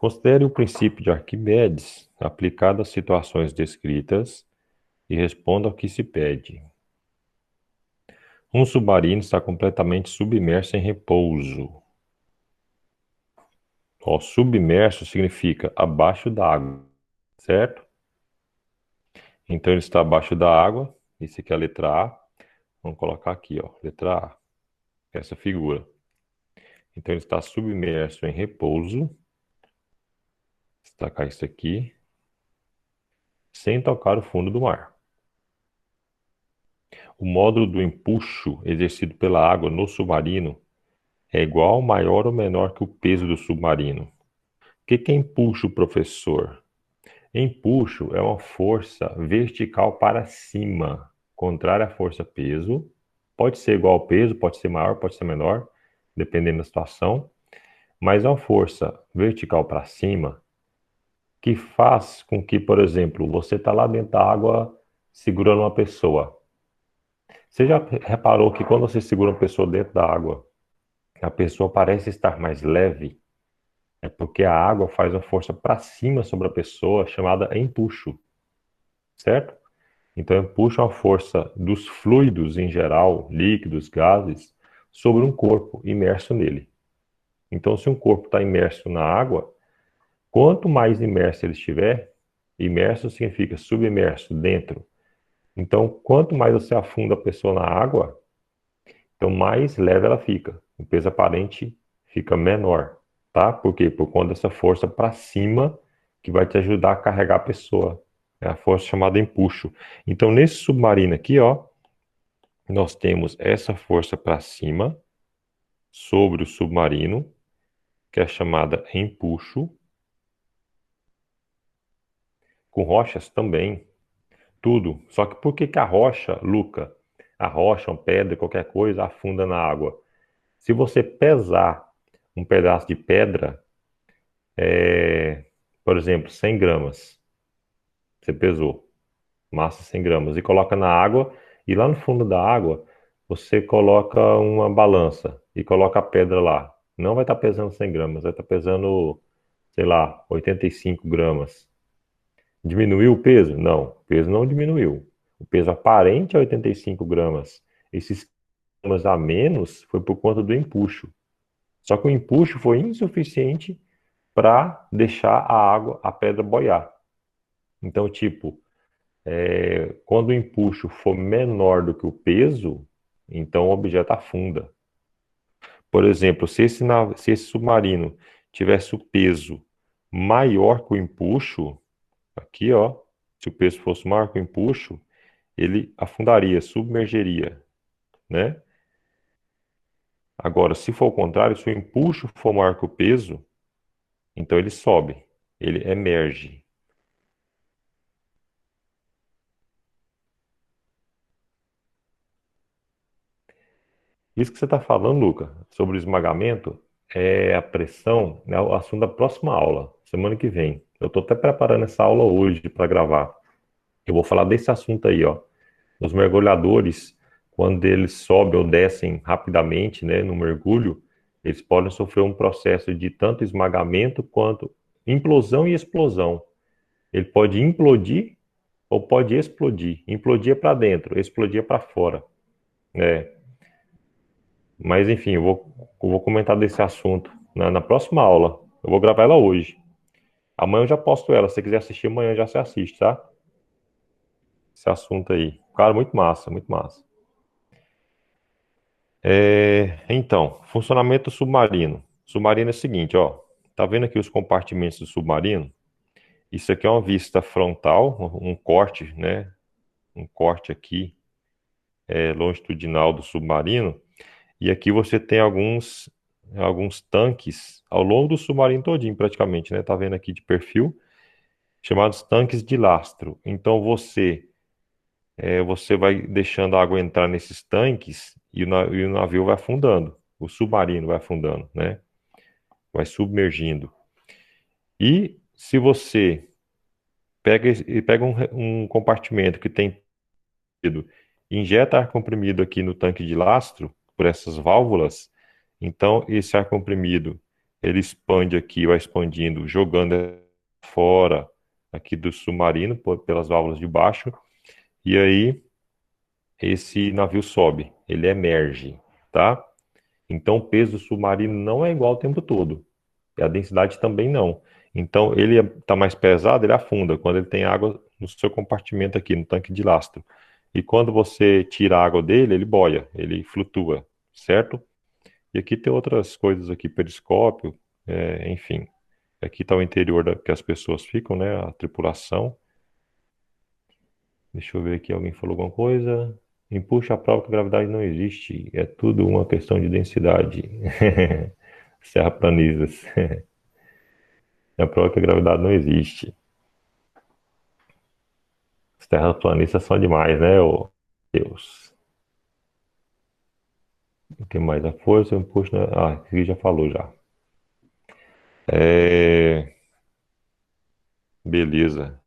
Considere o princípio de Arquimedes aplicado às situações descritas e responda ao que se pede. Um submarino está completamente submerso em repouso. Ó, submerso significa abaixo d'água, certo? Então ele está abaixo da água. Isso aqui é a letra A. Vamos colocar aqui, ó, letra A, essa figura. Então ele está submerso em repouso. Destacar isso aqui, sem tocar o fundo do mar. O módulo do empuxo exercido pela água no submarino é igual, maior ou menor que o peso do submarino. O que é empuxo, professor? Empuxo é uma força vertical para cima, contrária à força peso. Pode ser igual ao peso, pode ser maior, pode ser menor, dependendo da situação. Mas é uma força vertical para cima que faz com que, por exemplo, você está lá dentro da água segurando uma pessoa. Você já reparou que quando você segura uma pessoa dentro da água, a pessoa parece estar mais leve? É porque a água faz uma força para cima sobre a pessoa chamada empuxo, certo? Então, empuxo é uma força dos fluidos em geral, líquidos, gases, sobre um corpo imerso nele. Então, se um corpo está imerso na água, quanto mais imerso ele estiver, imerso significa submerso, dentro. Então, quanto mais você afunda a pessoa na água, então mais leve ela fica. O peso aparente fica menor, tá? Por quê? Por conta dessa força para cima que vai te ajudar a carregar a pessoa. É a força chamada empuxo. Então, nesse submarino aqui, ó, nós temos essa força para cima sobre o submarino, que é chamada empuxo, com rochas também, tudo. Só que por que que a rocha, Luca, a rocha, uma pedra, qualquer coisa, afunda na água? Se você pesar um pedaço de pedra, por exemplo, 100 gramas, você pesou, massa 100 gramas, e coloca na água, e lá no fundo da água, você coloca uma balança e coloca a pedra lá. Não vai estar pesando 100 gramas, vai estar pesando, sei lá, 85 gramas. Diminuiu o peso? Não, o peso não diminuiu. O peso aparente é 85 gramas. Esses gramas a menos foi por conta do empuxo. Só que o empuxo foi insuficiente para deixar a água, a pedra boiar. Então, tipo, quando o empuxo for menor do que o peso, então o objeto afunda. Por exemplo, se esse submarino tivesse o peso maior que o empuxo, aqui, ó, se o peso fosse maior que o empuxo, ele afundaria, submergeria, né? Agora, se for o contrário, se o empuxo for maior que o peso, então ele sobe, ele emerge. Isso que você está falando, Luca, sobre o esmagamento, é a pressão, é o assunto da próxima aula, semana que vem. Eu estou até preparando essa aula hoje para gravar. Eu vou falar desse assunto aí, ó. Os mergulhadores, quando eles sobem ou descem rapidamente, né, no mergulho, eles podem sofrer um processo de tanto esmagamento quanto implosão e explosão. Ele pode implodir ou pode explodir. Implodir é para dentro, explodir é para fora, né? Mas enfim, eu vou comentar desse assunto na próxima aula. Eu vou gravar ela hoje. Amanhã eu já posto ela. Se você quiser assistir amanhã, já se assiste, tá? Esse assunto aí. Cara, muito massa, muito massa. Então, funcionamento do submarino. Submarino é o seguinte, ó. Tá vendo aqui os compartimentos do submarino? Isso aqui é uma vista frontal, um corte, né? Um corte aqui, longitudinal do submarino. E aqui você tem alguns tanques ao longo do submarino todinho, praticamente, né? Tá vendo aqui de perfil, chamados tanques de lastro. Então você vai deixando a água entrar nesses tanques e o navio vai afundando, o submarino vai afundando, né? Vai submergindo. E se você pega um compartimento que tem comprimido, injeta ar comprimido aqui no tanque de lastro, por essas válvulas, então esse ar comprimido ele expande aqui, vai expandindo, jogando fora aqui do submarino pelas válvulas de baixo, e aí esse navio sobe, ele emerge, tá? Então o peso do submarino não é igual o tempo todo, e a densidade também não. Então ele está mais pesado, ele afunda quando ele tem água no seu compartimento aqui, no tanque de lastro. E quando você tira a água dele, ele boia, ele flutua, certo? E aqui tem outras coisas aqui, periscópio, enfim. Aqui está o interior que as pessoas ficam, né? A tripulação. Deixa eu ver aqui, alguém falou alguma coisa. Empuxa a prova que a gravidade não existe. É tudo uma questão de densidade. Serraplanistas. A prova que a gravidade não existe. Os terraplanistas são demais, né, ô Deus? O que mais? A força, o impulso. Ah, aqui já falou já. Beleza.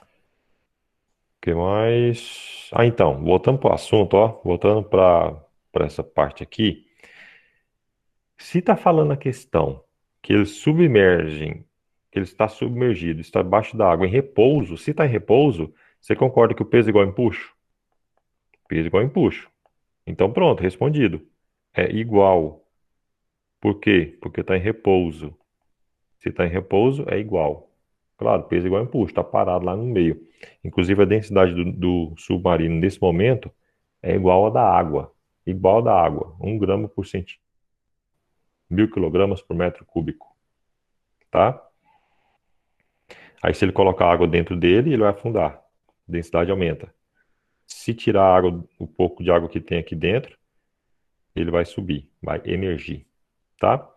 O que mais? Ah, então, voltando para o assunto, ó, voltando para essa parte aqui. Se está falando a questão que eles submergem, que ele está submergido, está debaixo da água em repouso, se está em repouso, você concorda que o peso é igual a empuxo? Peso é igual a empuxo. Então pronto, respondido. É igual. Por quê? Porque está em repouso. Se está em repouso, é igual. Claro, peso é igual a empuxo, está parado lá no meio. Inclusive a densidade do submarino nesse momento é igual à da água. Igual à da água. 1 grama por centímetro. 1.000 kg por metro cúbico. Tá? Aí, se ele colocar água dentro dele, ele vai afundar. A densidade aumenta. Se tirar a água, o pouco de água que tem aqui dentro, ele vai subir, vai emergir, tá?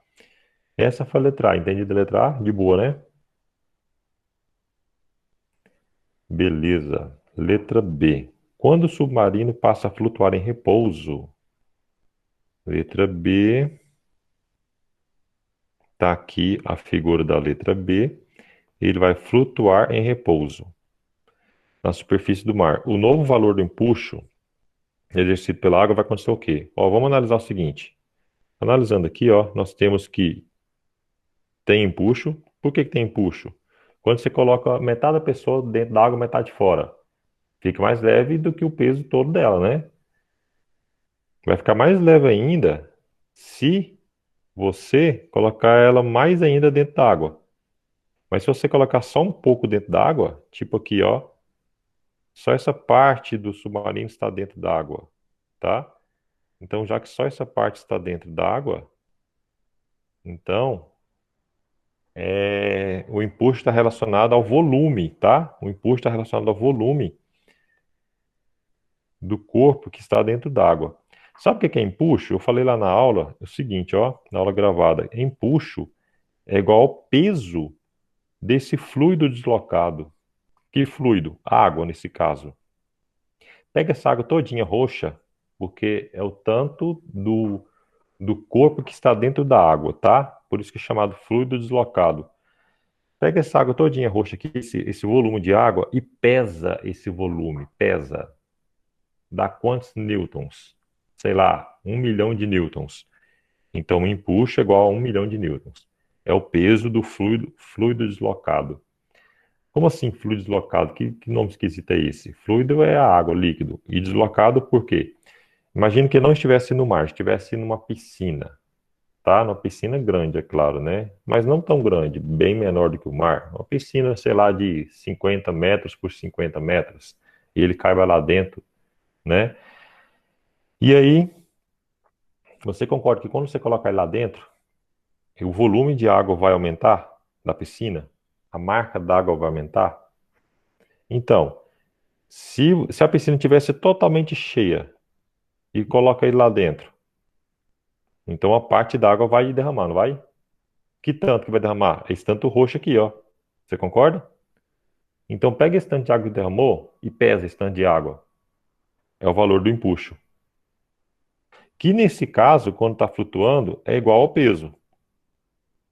Essa foi a letra A. Entendido a letra A? De boa, né? Beleza. Letra B. Quando o submarino passa a flutuar em repouso. Letra B. Tá aqui a figura da letra B. Ele vai flutuar em repouso na superfície do mar. O novo valor do empuxo exercido pela água vai acontecer o quê? Ó, vamos analisar o seguinte. Analisando aqui, ó, nós temos que tem empuxo. Por que que tem empuxo? Quando você coloca metade da pessoa dentro da água, metade fora, fica mais leve do que o peso todo dela, né? Vai ficar mais leve ainda se você colocar ela mais ainda dentro da água. Mas se você colocar só um pouco dentro da água, tipo aqui, ó, só essa parte do submarino está dentro da água, tá? Então, já que só essa parte está dentro da água, então o empuxo está relacionado ao volume, tá? O empuxo está relacionado ao volume do corpo que está dentro d'água. Sabe o que é empuxo? Eu falei lá na aula o seguinte, ó, na aula gravada. Empuxo é igual ao peso desse fluido deslocado. Que fluido? Água, nesse caso. Pega essa água todinha roxa, porque é o tanto do corpo que está dentro da água, tá? Por isso que é chamado fluido deslocado. Pega essa água todinha roxa aqui, esse volume de água, e pesa esse volume. Pesa. Dá quantos newtons? Sei lá, 1 milhão de newtons. Então, o empuxo é igual a 1 milhão de newtons. É o peso do fluido deslocado. Como assim fluido deslocado? Que nome esquisito é esse? Fluido é a água, líquido. E deslocado por quê? Imagina que não estivesse no mar, estivesse numa piscina. Tá? Numa piscina grande, é claro, né? Mas não tão grande, bem menor do que o mar. Uma piscina, sei lá, de 50 metros por 50 metros. E ele caiba lá dentro, né? E aí, você concorda que quando você colocar ele lá dentro, o volume de água vai aumentar da piscina? A marca d'água vai aumentar? Então, se a piscina tivesse totalmente cheia e coloca ele lá dentro, então a parte d'água vai derramar, não vai? Que tanto que vai derramar? Esse tanto roxo aqui, ó. Você concorda? Então pega esse tanto de água que derramou e pesa esse tanto de água. É o valor do empuxo. Que nesse caso, quando está flutuando, é igual ao peso.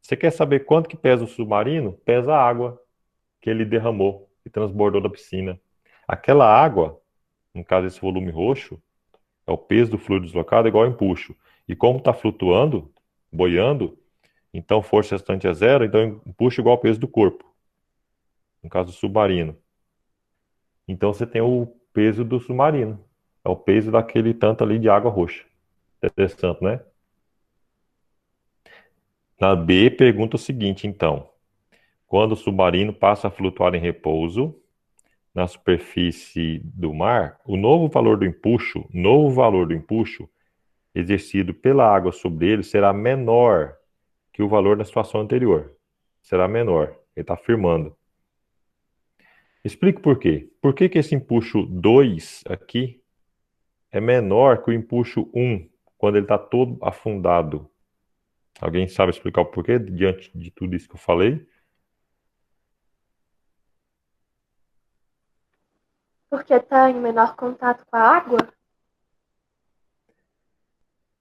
Você quer saber quanto que pesa o submarino? Pesa a água que ele derramou e transbordou da piscina. Aquela água, no caso esse volume roxo, é o peso do fluido deslocado igual ao empuxo. E como está flutuando, boiando, então força restante é zero, então empuxo igual ao peso do corpo, no caso do submarino. Então você tem o peso do submarino, é o peso daquele tanto ali de água roxa. Interessante, né? Na B, pergunta o seguinte, então. Quando o submarino passa a flutuar em repouso na superfície do mar, o novo valor do empuxo exercido pela água sobre ele será menor que o valor da situação anterior. Será menor. Ele está afirmando. Explique por quê. Por que que esse empuxo 2 aqui é menor que o empuxo 1 quando ele está todo afundado? Alguém sabe explicar o porquê diante de tudo isso que eu falei? Porque está em menor contato com a água?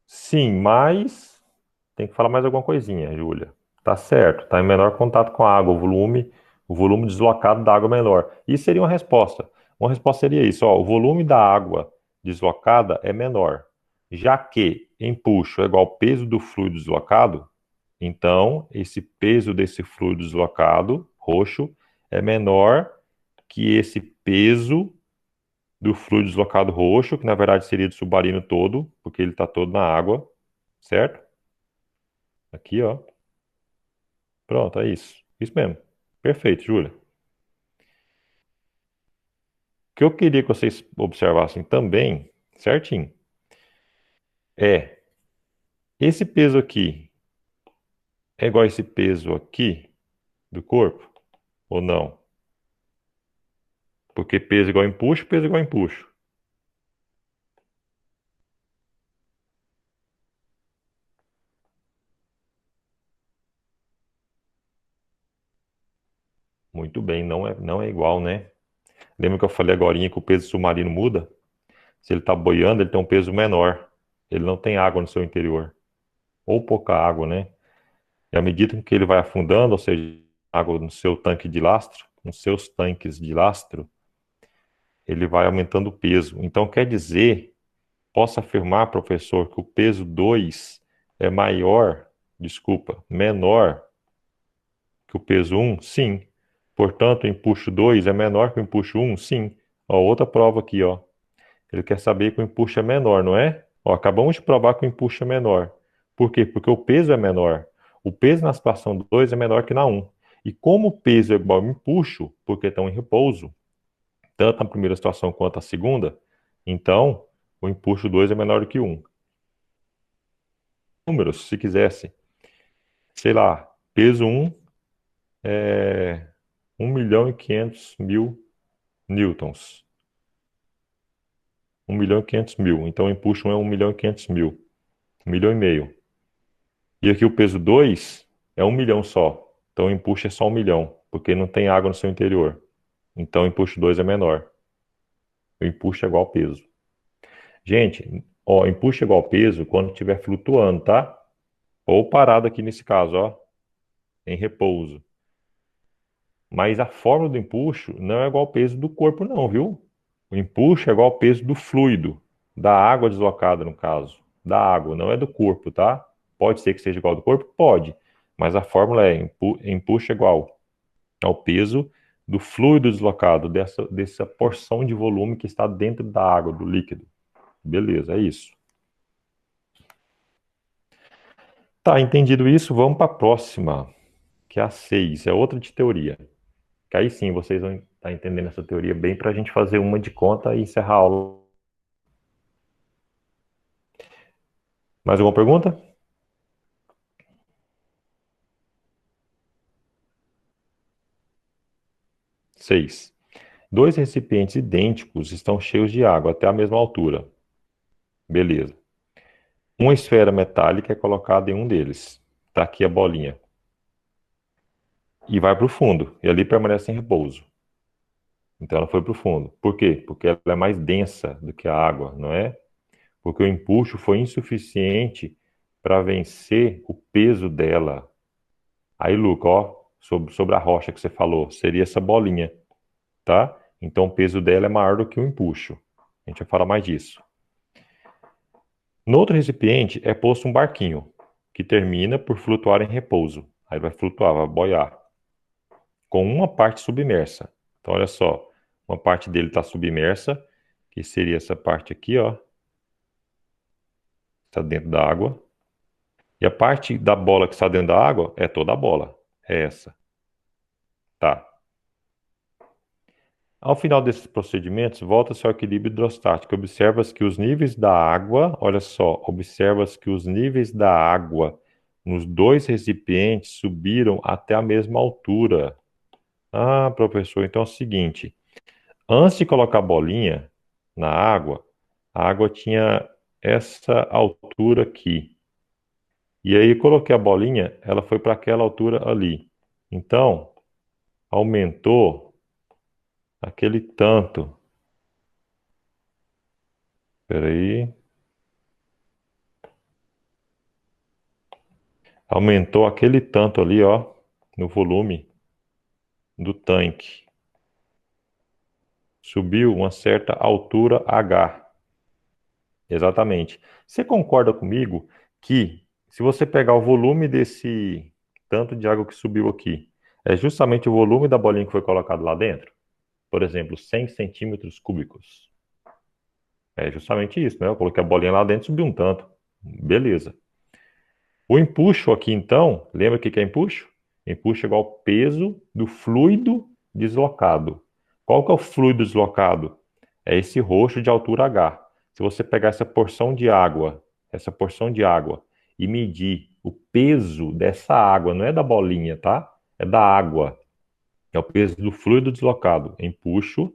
Sim, mas tem que falar mais alguma coisinha, Júlia. Tá certo, tá em menor contato com a água, o volume deslocado da água é menor. Isso seria uma resposta. Uma resposta seria isso, ó, o volume da água deslocada é menor. Já que empuxo é igual ao peso do fluido deslocado, então esse peso desse fluido deslocado, roxo, é menor que esse peso do fluido deslocado roxo, que na verdade seria do submarino todo, porque ele está todo na água, certo? Aqui, ó. Pronto, é isso. Isso mesmo. Perfeito, Júlia. O que eu queria que vocês observassem também, certinho, é esse peso aqui é igual a esse peso aqui do corpo ou não? Porque peso igual a empuxo, peso igual a empuxo. Muito bem, não é igual, né? Lembra que eu falei agorinha que o peso submarino muda? Se ele está boiando, ele tem um peso menor. Ele não tem água no seu interior. Ou pouca água, né? E à medida que ele vai afundando, ou seja, água no seu tanque de lastro, nos seus tanques de lastro, ele vai aumentando o peso. Então, quer dizer, posso afirmar, professor, que o peso 2 é maior, desculpa, menor que o peso um? Sim. Portanto, o empuxo 2 é menor que o empuxo um? Sim. Ó, outra prova aqui, ó. Ele quer saber que o empuxo é menor, não é? Ó, acabamos de provar que o empuxo é menor. Por quê? Porque o peso é menor. O peso na situação 2 é menor que na um. E como o peso é igual ao empuxo, porque estão em repouso, tanto na primeira situação quanto na segunda, então o empuxo 2 é menor do que um. Números, se quisesse, sei lá, peso um é 1.500.000 newtons. 1.500.000. Então o empuxo 1 é 1.500.000. 1,5 milhão. E aqui o peso 2 é 1 milhão só. Então o empuxo é só 1 milhão, porque não tem água no seu interior. Então o empuxo 2 é menor. O empuxo é igual ao peso. Gente, ó, empuxo é igual ao peso quando estiver flutuando, tá? Ou parado aqui nesse caso, ó, em repouso. Mas a fórmula do empuxo não é igual ao peso do corpo, não, viu? O empuxo é igual ao peso do fluido, da água deslocada, no caso. Da água, não é do corpo, tá? Pode ser que seja igual ao do corpo? Pode. Mas a fórmula é empuxo é igual ao peso do fluido deslocado, dessa porção de volume que está dentro da água, do líquido. Beleza, é isso. Tá, entendido isso, vamos para a próxima, que é a 6, é outra de teoria. Que aí sim vocês vão estar entendendo essa teoria bem para a gente fazer uma de conta e encerrar a aula. Mais alguma pergunta? 6. Dois recipientes idênticos estão cheios de água até a mesma altura. Beleza. Uma esfera metálica é colocada em um deles. Está aqui a bolinha. E vai para o fundo. E ali permanece em repouso. Então ela foi para o fundo. Por quê? Porque ela é mais densa do que a água, não é? Porque o empuxo foi insuficiente para vencer o peso dela. Aí, Luca, ó, sobre a rocha que você falou, seria essa bolinha, tá? Então o peso dela é maior do que o empuxo. A gente vai falar mais disso. No outro recipiente é posto um barquinho, que termina por flutuar em repouso. Aí vai flutuar, vai boiar, com uma parte submersa. Então, olha só, uma parte dele está submersa, que seria essa parte aqui, ó, está dentro da água. E a parte da bola que está dentro da água é toda a bola, é essa, tá? Ao final desses procedimentos, volta-se ao equilíbrio hidrostático. Observa-se que os níveis da água, olha só, observa-se que os níveis da água nos dois recipientes subiram até a mesma altura. Ah, professor, então é o seguinte: antes de colocar a bolinha na água, a água tinha essa altura aqui. E aí coloquei a bolinha, ela foi para aquela altura ali. Então, aumentou aquele tanto. Espera aí. Aumentou aquele tanto ali, ó, no volume do tanque. Subiu uma certa altura H. Exatamente. Você concorda comigo que se você pegar o volume desse tanto de água que subiu aqui, é justamente o volume da bolinha que foi colocado lá dentro? Por exemplo, 100 centímetros cúbicos. É justamente isso, né? Eu coloquei a bolinha lá dentro e subiu um tanto. Beleza. O empuxo aqui, então, lembra o que que é empuxo? Empuxo é igual ao peso do fluido deslocado. Qual que é o fluido deslocado? É esse roxo de altura H. Se você pegar essa porção de água, e medir o peso dessa água, não é da bolinha, tá? É da água. É o peso do fluido deslocado. Empuxo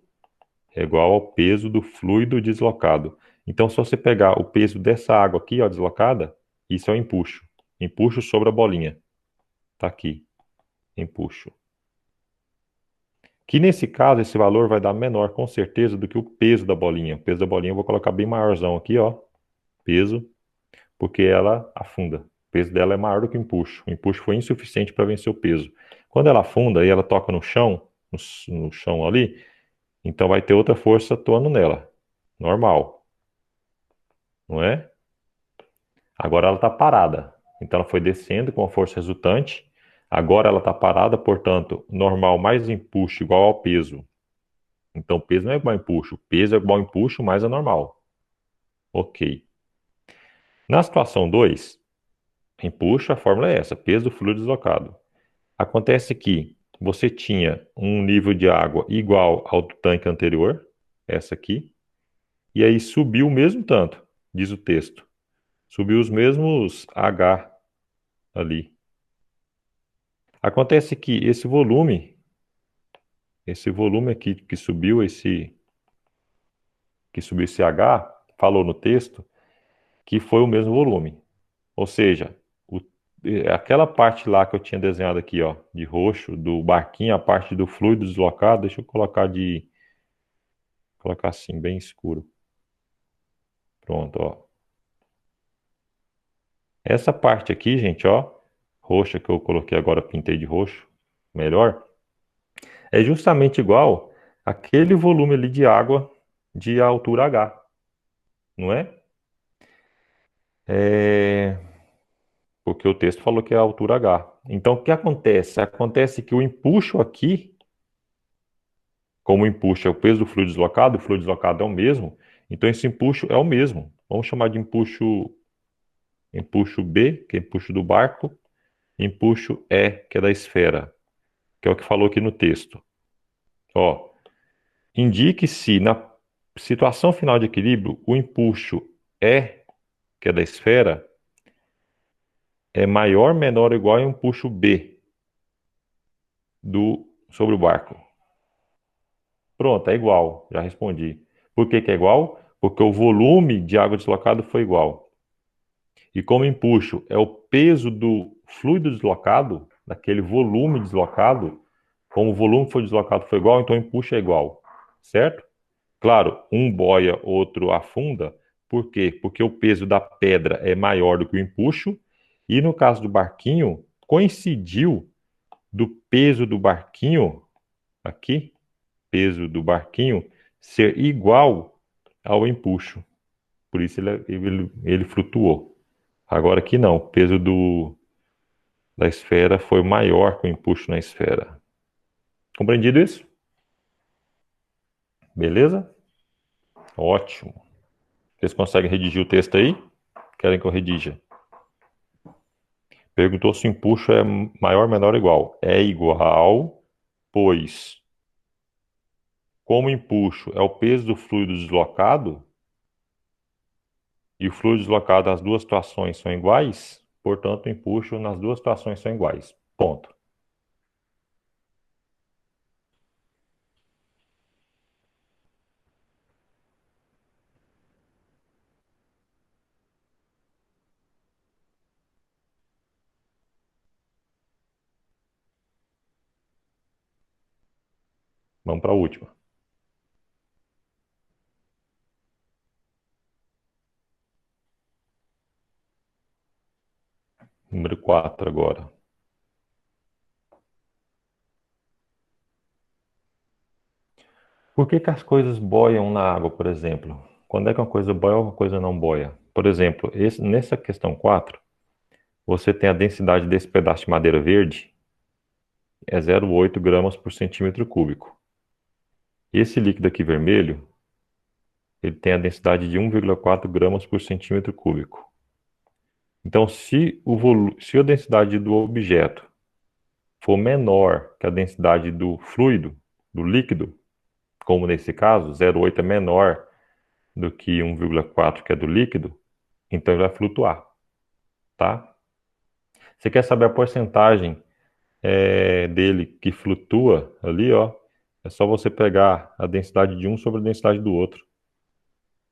é igual ao peso do fluido deslocado. Então, se você pegar o peso dessa água aqui, ó, deslocada, isso é o empuxo. Empuxo sobre a bolinha. Tá aqui. Empuxo. Que nesse caso, esse valor vai dar menor, com certeza, do que o peso da bolinha. O peso da bolinha eu vou colocar bem maiorzão aqui, ó. Peso, porque ela afunda. O peso dela é maior do que o empuxo. O empuxo foi insuficiente para vencer o peso. Quando ela afunda e ela toca no chão, no chão ali, então vai ter outra força atuando nela. Normal, não é? Agora ela está parada. Então ela foi descendo com a força resultante. Agora ela está parada, portanto, normal mais empuxo igual ao peso. Então peso não é igual ao empuxo. Peso é igual ao empuxo mais a normal. Ok. Na situação 2, empuxo, a fórmula é essa: peso do fluido deslocado. Acontece que você tinha um nível de água igual ao do tanque anterior, essa aqui, e aí subiu o mesmo tanto, diz o texto. Subiu os mesmos H ali. Acontece que esse volume aqui que subiu esse H, falou no texto que foi o mesmo volume. Ou seja, aquela parte lá que eu tinha desenhado aqui, ó, de roxo, do barquinho, a parte do fluido deslocado, deixa eu colocar assim, bem escuro. Pronto, ó. Essa parte aqui, gente, ó, roxa que eu coloquei agora, pintei de roxo, melhor, é justamente igual aquele volume ali de água de altura H, não é? É, porque o texto falou que é a altura H. Então, o que acontece? Acontece que o empuxo aqui, como o empuxo é o peso do fluido deslocado é o mesmo, então esse empuxo é o mesmo. Vamos chamar de empuxo B, que é empuxo do barco, empuxo E, que é da esfera, que é o que falou aqui no texto. Ó, indique se na situação final de equilíbrio o empuxo E, que é da esfera, é maior, menor ou igual a empuxo B sobre o barco. Pronto, é igual, já respondi. Por que que é igual? Porque o volume de água deslocado foi igual. E como empuxo é o peso do fluido deslocado, daquele volume deslocado, como o volume foi deslocado foi igual, então o empuxo é igual, certo? Claro, um boia, outro afunda. Por quê? Porque o peso da pedra é maior do que o empuxo, e no caso do barquinho, coincidiu do peso do barquinho, aqui, peso do barquinho, ser igual ao empuxo. Por isso ele flutuou. Agora aqui não, o peso da esfera foi maior que o empuxo na esfera. Compreendido isso? Beleza? Ótimo. Vocês conseguem redigir o texto aí? Querem que eu redija? Perguntou se o empuxo é maior, menor ou igual. É igual, pois, como o empuxo é o peso do fluido deslocado, e o fluido deslocado nas duas situações são iguais, portanto, o empuxo nas duas situações são iguais. Ponto. Vamos para a última. Número 4 agora. Por que que as coisas boiam na água, por exemplo? Quando é que uma coisa boia ou uma coisa não boia? Por exemplo, nessa questão 4, você tem a densidade desse pedaço de madeira verde, é 0,8 gramas por centímetro cúbico. Esse líquido aqui vermelho, ele tem a densidade de 1,4 gramas por centímetro cúbico. Então, se a densidade do objeto for menor que a densidade do fluido, do líquido, como nesse caso, 0,8 é menor do que 1,4 que é do líquido, então ele vai flutuar, tá? Você quer saber a porcentagem dele que flutua ali, ó? É só você pegar a densidade de um sobre a densidade do outro.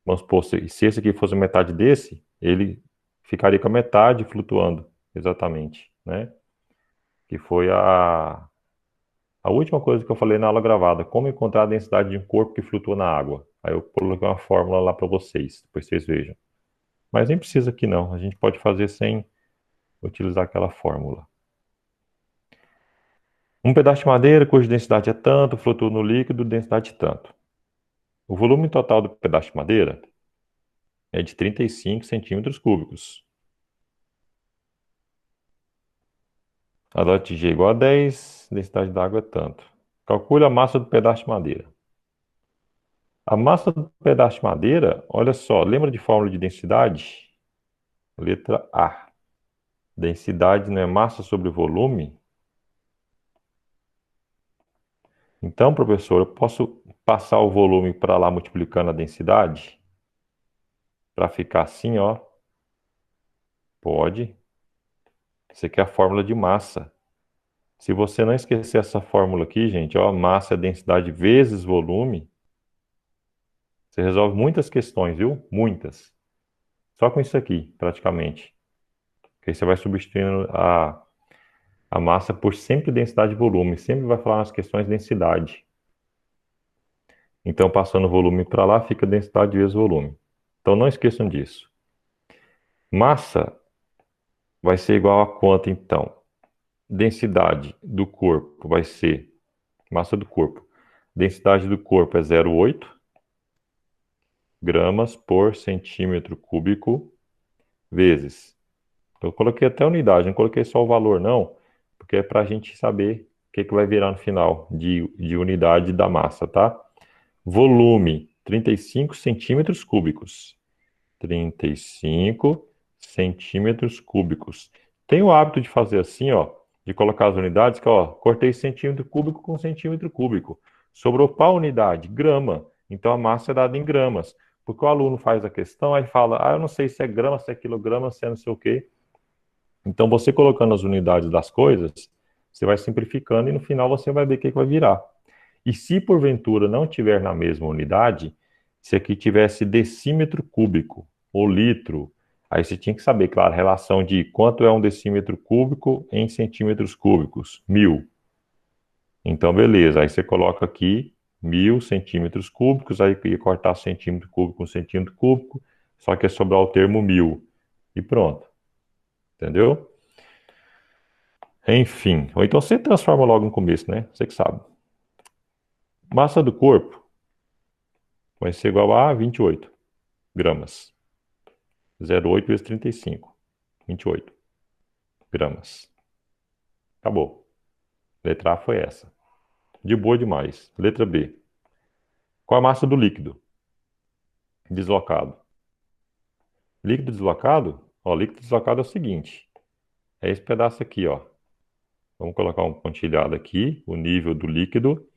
Vamos supor, se esse aqui fosse metade desse, ele ficaria com a metade flutuando, exatamente, né? Que foi a última coisa que eu falei na aula gravada, como encontrar a densidade de um corpo que flutua na água. Aí eu coloquei uma fórmula lá para vocês, depois vocês vejam. Mas nem precisa aqui não, a gente pode fazer sem utilizar aquela fórmula. Um pedaço de madeira cuja densidade é tanto, flutua no líquido, densidade tanto. O volume total do pedaço de madeira é de 35 centímetros cúbicos. A dot G é igual a 10, densidade da água é tanto. Calcule a massa do pedaço de madeira. A massa do pedaço de madeira, olha só, lembra de fórmula de densidade? Letra A. Densidade não é massa sobre volume? Então, professor, eu posso passar o volume para lá multiplicando a densidade? Para ficar assim, ó. Pode. Isso aqui é a fórmula de massa. Se você não esquecer essa fórmula aqui, gente, ó, massa é densidade vezes volume, você resolve muitas questões, viu? Muitas. Só com isso aqui, praticamente. Porque aí você vai substituindo a massa por sempre densidade e volume. Sempre vai falar nas questões densidade. Então, passando o volume para lá, fica densidade vezes volume. Então, não esqueçam disso. Massa vai ser igual a quanto, então? Densidade do corpo vai ser massa do corpo. Densidade do corpo é 0,8 gramas por centímetro cúbico vezes. Eu coloquei até unidade, não coloquei só o valor, não, porque é para a gente saber o que vai virar no final de unidade da massa, tá? Volume, 35 centímetros cúbicos. 35 centímetros cúbicos. Tem o hábito de fazer assim, ó, de colocar as unidades, que ó, cortei centímetro cúbico com centímetro cúbico. Sobrou qual unidade? Grama. Então a massa é dada em gramas. Porque o aluno faz a questão, aí fala, eu não sei se é grama, se é quilograma, se é não sei o quê. Então você colocando as unidades das coisas, você vai simplificando e no final você vai ver o que vai virar. E se porventura não tiver na mesma unidade, se aqui tivesse decímetro cúbico ou litro, aí você tinha que saber, claro, a relação de quanto é um decímetro cúbico em centímetros cúbicos, 1.000. Então, beleza, aí você coloca aqui 1.000 centímetros cúbicos, aí ia cortar centímetro cúbico com centímetro cúbico, só que é sobrar o termo 1.000. E pronto. Entendeu? Enfim, ou então você transforma logo no começo, né? Você que sabe. Massa do corpo vai ser igual a 28 gramas. 0,8 vezes 35. 28 gramas. Acabou. Letra A foi essa. De boa demais. Letra B. Qual a massa do líquido deslocado? Líquido deslocado? Ó, líquido deslocado é o seguinte. É esse pedaço aqui, ó. Vamos colocar um pontilhado aqui, o nível do líquido.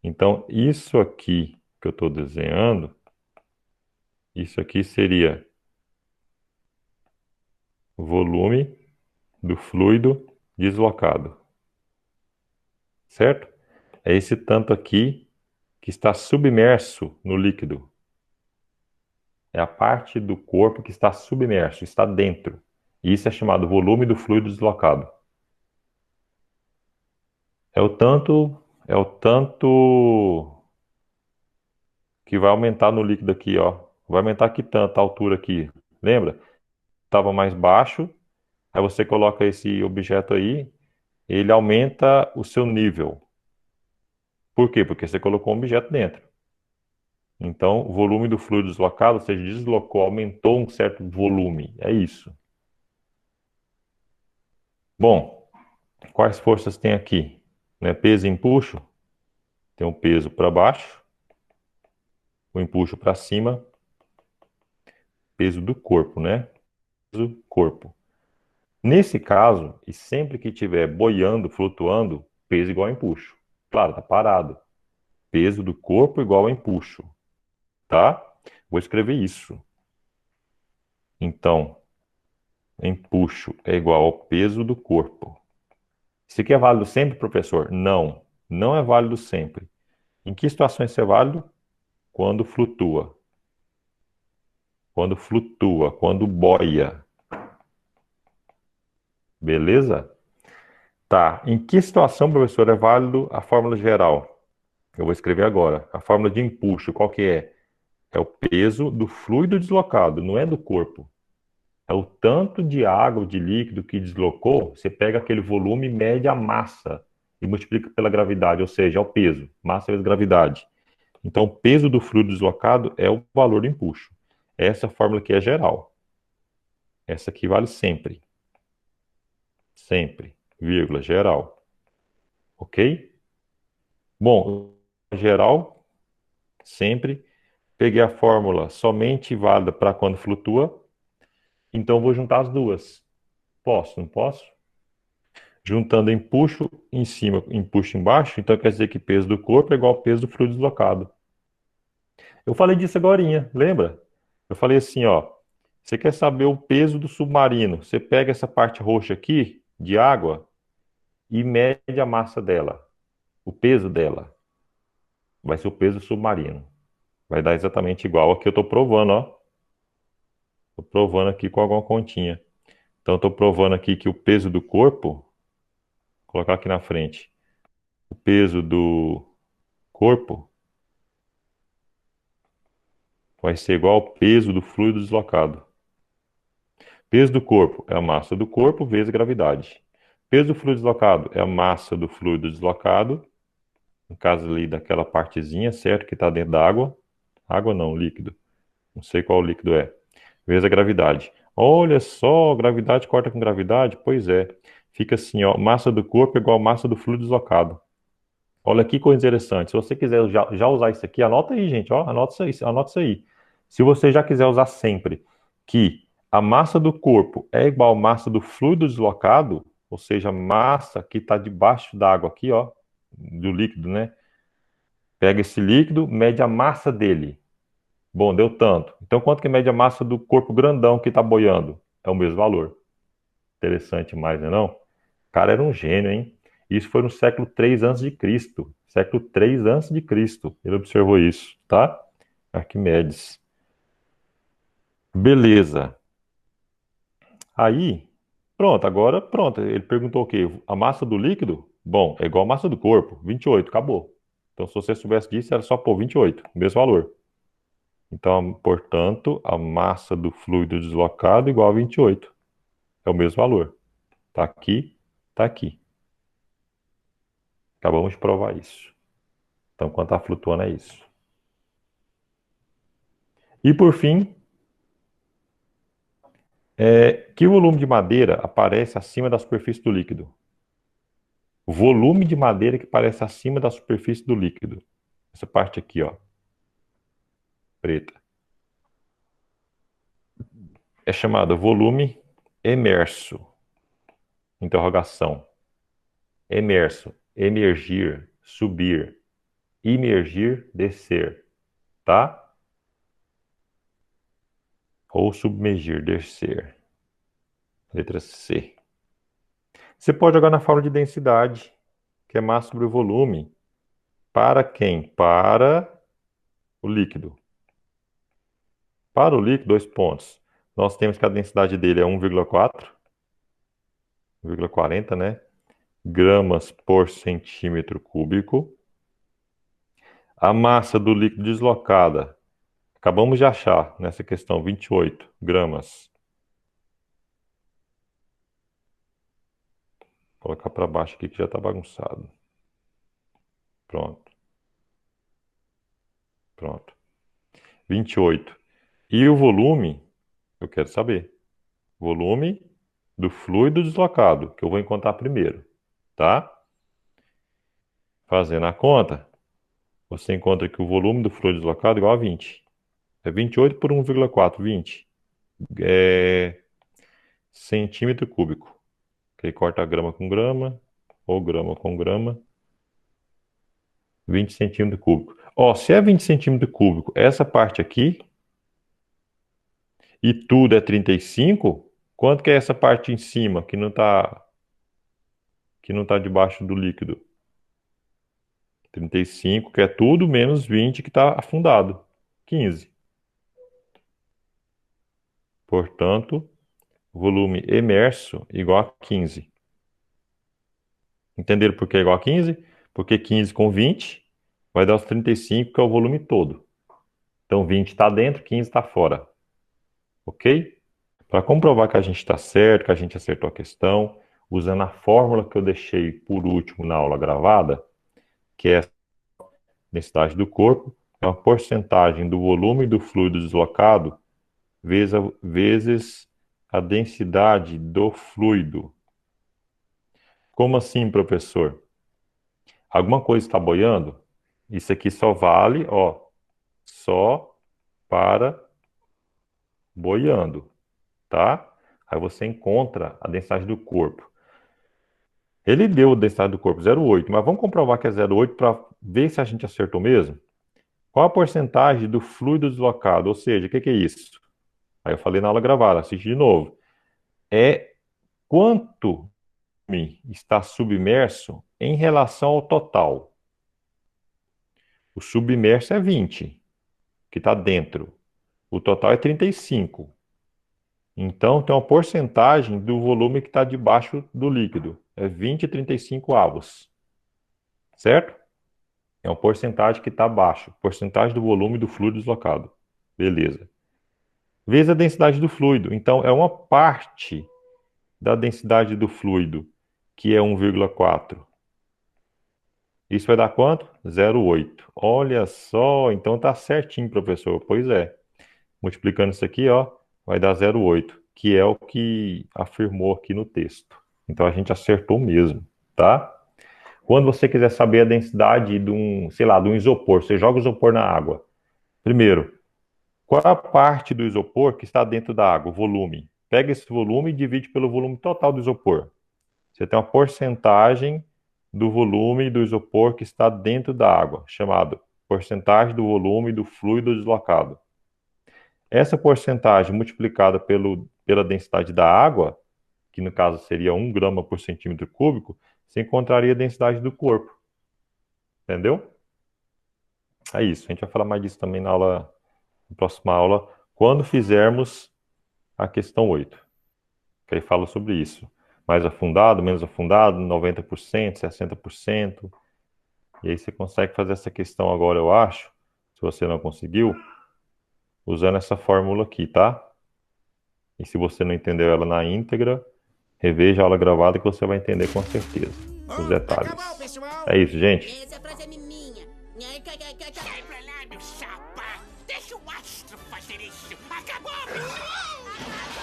Então, isso aqui que eu estou desenhando, isso aqui seria o volume do fluido deslocado, certo? É esse tanto aqui que está submerso no líquido. É a parte do corpo que está submerso, está dentro. Isso é chamado volume do fluido deslocado. É o tanto que vai aumentar no líquido aqui, ó. Vai aumentar que tanto a altura aqui. Lembra? Estava mais baixo, aí você coloca esse objeto aí, ele aumenta o seu nível. Por quê? Porque você colocou um objeto dentro. Então, o volume do fluido deslocado, ou seja, deslocou, aumentou um certo volume. É isso. Bom, quais forças tem aqui? Né? Peso e empuxo. Tem o peso para baixo, o empuxo para cima, peso do corpo, né? Peso corpo. Nesse caso, e sempre que estiver boiando, flutuando, peso igual a empuxo. Claro, tá parado. Peso do corpo igual a empuxo, tá? Vou escrever isso. Então, empuxo é igual ao peso do corpo. Isso aqui é válido sempre, professor? Não, não é válido sempre. Em que situações isso é válido? Quando flutua. Quando flutua, quando boia. Beleza? Tá. Em que situação, professor, é válido a fórmula geral? Eu vou escrever agora. A fórmula de empuxo, qual que é? É o peso do fluido deslocado, não é do corpo. É o tanto de água, de líquido que deslocou, você pega aquele volume e mede a massa e multiplica pela gravidade, ou seja, é o peso. Massa vezes gravidade. Então, o peso do fluido deslocado é o valor do empuxo. Essa fórmula aqui é geral. Essa aqui vale sempre. Sempre. Vírgula, geral. Ok? Bom, geral, sempre. Peguei a fórmula somente válida para quando flutua. Então, vou juntar as duas. Posso, não posso? Juntando empuxo em cima, empuxo embaixo, então quer dizer que peso do corpo é igual ao peso do fluido deslocado. Eu falei disso agorinha, lembra? Eu falei assim, ó, você quer saber o peso do submarino? Você pega essa parte roxa aqui, de água, e mede a massa dela, o peso dela. Vai ser o peso do submarino. Vai dar exatamente igual ao que eu estou provando, ó. Estou provando aqui com alguma continha. Então, estou provando aqui que o peso do corpo, vou colocar aqui na frente, o peso do corpo vai ser igual ao peso do fluido deslocado. Peso do corpo é a massa do corpo vezes a gravidade. Peso do fluido deslocado é a massa do fluido deslocado, no caso ali daquela partezinha, certo, que está dentro da água. Água não, líquido. Não sei qual líquido é. Vezes a gravidade. Olha só, gravidade corta com gravidade? Pois é. Fica assim, ó, massa do corpo é igual a massa do fluido deslocado. Olha que coisa interessante. Se você quiser já usar isso aqui, anota aí, gente, ó, anota isso aí, anota isso aí. Se você já quiser usar sempre que a massa do corpo é igual à massa do fluido deslocado, ou seja, massa que está debaixo da água aqui, ó, do líquido, né? Pega esse líquido, mede a massa dele. Bom, deu tanto. Então, quanto que mede a massa do corpo grandão que está boiando? É o mesmo valor. Interessante mais, né, não? O cara era um gênio, hein? Isso foi no século 3 antes de Cristo. Século 3 antes de Cristo. Ele observou isso, tá? Arquimedes. Beleza. Aí, pronto, agora pronto. Ele perguntou o quê? A massa do líquido? Bom, é igual a massa do corpo, 28, acabou. Então, se você soubesse disso, era só pôr 28, mesmo valor. Então, portanto, a massa do fluido deslocado igual a 28. É o mesmo valor. Tá aqui, tá aqui. Acabamos de provar isso. Então, quando está flutuando é isso. E por fim, Que volume de madeira aparece acima da superfície do líquido? O volume de madeira que aparece acima da superfície do líquido. Essa parte aqui, ó, preta. É chamado volume emerso. Interrogação. Emerso, emergir, subir. Imergir, descer. Tá? Ou submergir, descer. Letra C. Você pode jogar na fórmula de densidade, que é massa sobre o volume. Para quem? Para o líquido. Para o líquido, 2 pontos. Nós temos que a densidade dele é 1,4, 1,40, né? Gramas por centímetro cúbico. A massa do líquido deslocada, acabamos de achar nessa questão, 28 gramas. Vou colocar para baixo aqui que já está bagunçado. Pronto. Pronto. 28. E o volume, eu quero saber. Volume do fluido deslocado, que eu vou encontrar primeiro, tá? Fazendo a conta, você encontra que o volume do fluido deslocado é igual a 20. É 28 por 1,4, 20. É centímetro cúbico. Que corta grama com grama, ou grama com grama. 20 centímetros cúbicos. Ó, se é 20 centímetros cúbicos, essa parte aqui, e tudo é 35, quanto que é essa parte em cima, que não tá debaixo do líquido? 35, que é tudo, menos 20, que está afundado. 15. Portanto, volume emerso igual a 15. Entenderam por que é igual a 15? Porque 15 com 20 vai dar os 35, que é o volume todo. Então, 20 está dentro, 15 está fora. Ok? Para comprovar que a gente está certo, que a gente acertou a questão, usando a fórmula que eu deixei por último na aula gravada, que é a densidade do corpo, é uma porcentagem do volume do fluido deslocado vezes a densidade do fluido. Como assim, professor? Alguma coisa está boiando? Isso aqui só vale, ó, só para boiando, tá? Aí você encontra a densidade do corpo. Ele deu a densidade do corpo 0,8, mas vamos comprovar que é 0,8 para ver se a gente acertou mesmo? Qual a porcentagem do fluido deslocado? Ou seja, o que é isso? Aí eu falei na aula gravada, assiste de novo. É quanto está submerso em relação ao total. O submerso é 20, que está dentro. O total é 35. Então, tem uma porcentagem do volume que está debaixo do líquido. É 20 e 35 avos. Certo? É uma porcentagem que está abaixo. Porcentagem do volume do fluido deslocado. Beleza. Vezes a densidade do fluido. Então, é uma parte da densidade do fluido, que é 1,4. Isso vai dar quanto? 0,8. Olha só, então tá certinho, professor. Pois é. Multiplicando isso aqui, ó, vai dar 0,8, que é o que afirmou aqui no texto. Então a gente acertou mesmo, tá? Quando você quiser saber a densidade de um, sei lá, de um isopor, você joga o isopor na água. Primeiro, qual a parte do isopor que está dentro da água? O volume. Pega esse volume e divide pelo volume total do isopor. Você tem uma porcentagem do volume do isopor que está dentro da água, chamado porcentagem do volume do fluido deslocado. Essa porcentagem multiplicada pela densidade da água, que no caso seria 1 grama por centímetro cúbico, você encontraria a densidade do corpo. Entendeu? É isso. A gente vai falar mais disso também na próxima aula, quando fizermos a questão 8. Que aí fala sobre isso. Mais afundado, menos afundado, 90%, 60%. E aí você consegue fazer essa questão agora, eu acho, se você não conseguiu, usando essa fórmula aqui, tá? E se você não entendeu ela na íntegra, reveja a aula gravada que você vai entender com certeza os detalhes. Acabou, pessoal. É isso, gente. Essa frase é minha. Sai pra lá, meu chapa. Deixa o astro fazer isso. Acabou, pessoal.